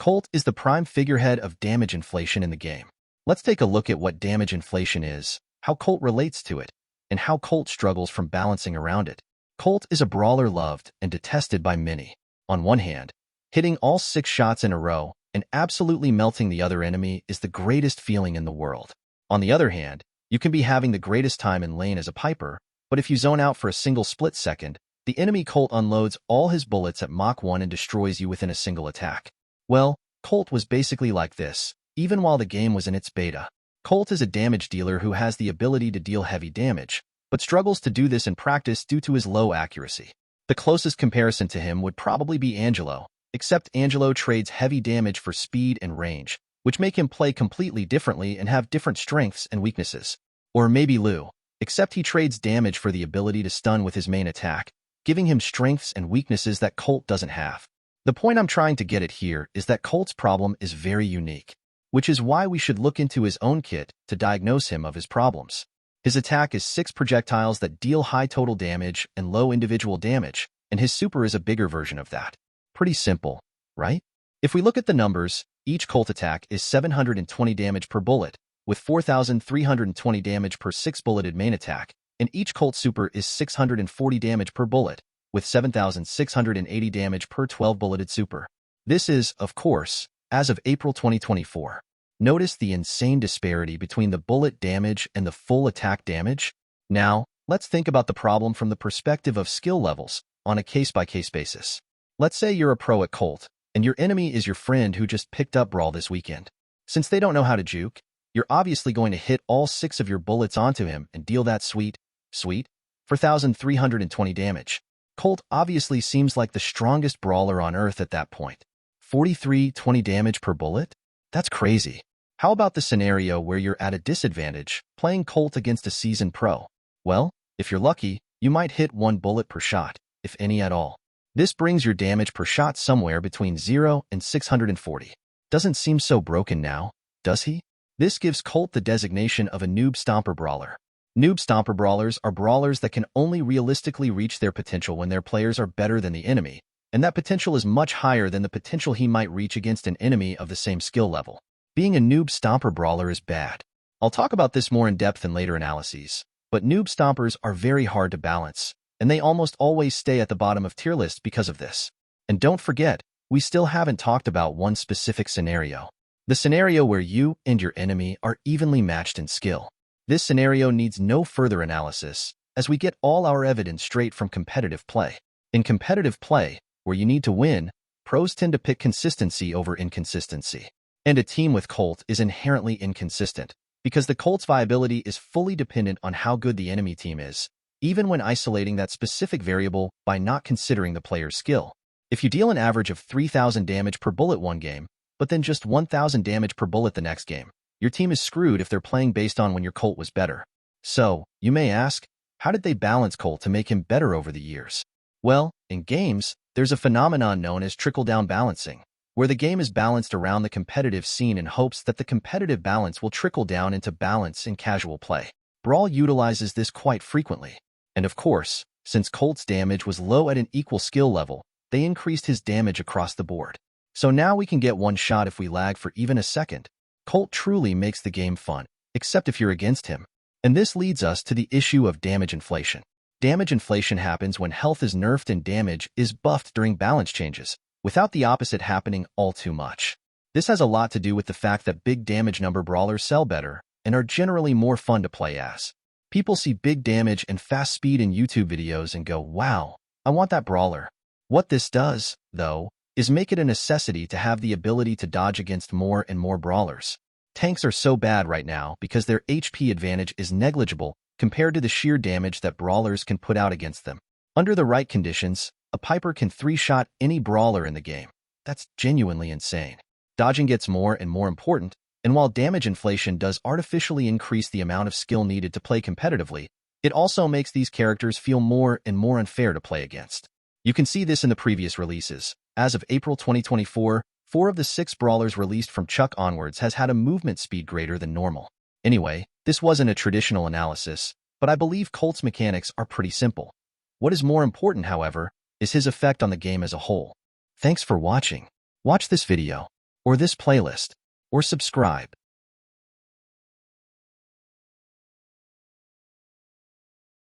Colt is the prime figurehead of damage inflation in the game. Let's take a look at what damage inflation is, how Colt relates to it, and how Colt struggles from balancing around it. Colt is a brawler loved and detested by many. On one hand, hitting all 6 shots in a row and absolutely melting the other enemy is the greatest feeling in the world. On the other hand, you can be having the greatest time in lane as a piper, but if you zone out for a single split second, the enemy Colt unloads all his bullets at Mach 1 and destroys you within a single attack. Well, Colt was basically like this, even while the game was in its beta. Colt is a damage dealer who has the ability to deal heavy damage, but struggles to do this in practice due to his low accuracy. The closest comparison to him would probably be Angelo, except Angelo trades heavy damage for speed and range, which make him play completely differently and have different strengths and weaknesses. Or maybe Lou, except he trades damage for the ability to stun with his main attack, giving him strengths and weaknesses that Colt doesn't have. The point I'm trying to get at here is that Colt's problem is very unique, which is why we should look into his own kit to diagnose him of his problems. His attack is 6 projectiles that deal high total damage and low individual damage, and his super is a bigger version of that. Pretty simple, right? If we look at the numbers, each Colt attack is 720 damage per bullet, with 4,320 damage per 6-bulleted main attack, and each Colt super is 640 damage per bullet, with 7,680 damage per 12-bulleted super. This is, of course, as of April 2024. Notice the insane disparity between the bullet damage and the full attack damage? Now, let's think about the problem from the perspective of skill levels, on a case-by-case basis. Let's say you're a pro at Colt, and your enemy is your friend who just picked up Brawl this weekend. Since they don't know how to juke, you're obviously going to hit all 6 of your bullets onto him and deal that sweet, 4,320 damage. Colt obviously seems like the strongest brawler on Earth at that point. 4,320 damage per bullet? That's crazy. How about the scenario where you're at a disadvantage, playing Colt against a seasoned pro? Well, if you're lucky, you might hit 1 bullet per shot, if any at all. This brings your damage per shot somewhere between 0 and 640. Doesn't seem so broken now, does he? This gives Colt the designation of a noob stomper brawler. Noob stomper brawlers are brawlers that can only realistically reach their potential when their players are better than the enemy, and that potential is much higher than the potential he might reach against an enemy of the same skill level. Being a noob stomper brawler is bad. I'll talk about this more in depth in later analyses, but noob stompers are very hard to balance, and they almost always stay at the bottom of tier lists because of this. And don't forget, we still haven't talked about one specific scenario. The scenario where you and your enemy are evenly matched in skill. This scenario needs no further analysis, as we get all our evidence straight from competitive play. In competitive play, where you need to win, pros tend to pick consistency over inconsistency. And a team with Colt is inherently inconsistent, because the Colt's viability is fully dependent on how good the enemy team is, even when isolating that specific variable by not considering the player's skill. If you deal an average of 3,000 damage per bullet one game, but then just 1,000 damage per bullet the next game, your team is screwed if they're playing based on when your Colt was better. So, you may ask, how did they balance Colt to make him better over the years? Well, in games, there's a phenomenon known as trickle-down balancing, where the game is balanced around the competitive scene in hopes that the competitive balance will trickle down into balance in casual play. Brawl utilizes this quite frequently. And of course, since Colt's damage was low at an equal skill level, they increased his damage across the board. So now we can get one shot if we lag for even a second. Colt truly makes the game fun, except if you're against him. And this leads us to the issue of damage inflation. Damage inflation happens when health is nerfed and damage is buffed during balance changes, without the opposite happening all too much. This has a lot to do with the fact that big damage number brawlers sell better and are generally more fun to play as. People see big damage and fast speed in YouTube videos and go, wow, I want that brawler. What this does, though, is make it a necessity to have the ability to dodge against more and more brawlers. Tanks are so bad right now because their HP advantage is negligible compared to the sheer damage that brawlers can put out against them. Under the right conditions, a piper can 3-shot any brawler in the game. That's genuinely insane. Dodging gets more and more important, and while damage inflation does artificially increase the amount of skill needed to play competitively, it also makes these characters feel more and more unfair to play against. You can see this in the previous releases. As of April 2024, 4 of the 6 brawlers released from Chuck onwards has had a movement speed greater than normal. Anyway, this wasn't a traditional analysis, but I believe Colt's mechanics are pretty simple. What is more important, however, is his effect on the game as a whole. Thanks for watching. Watch this video, or this playlist, or subscribe.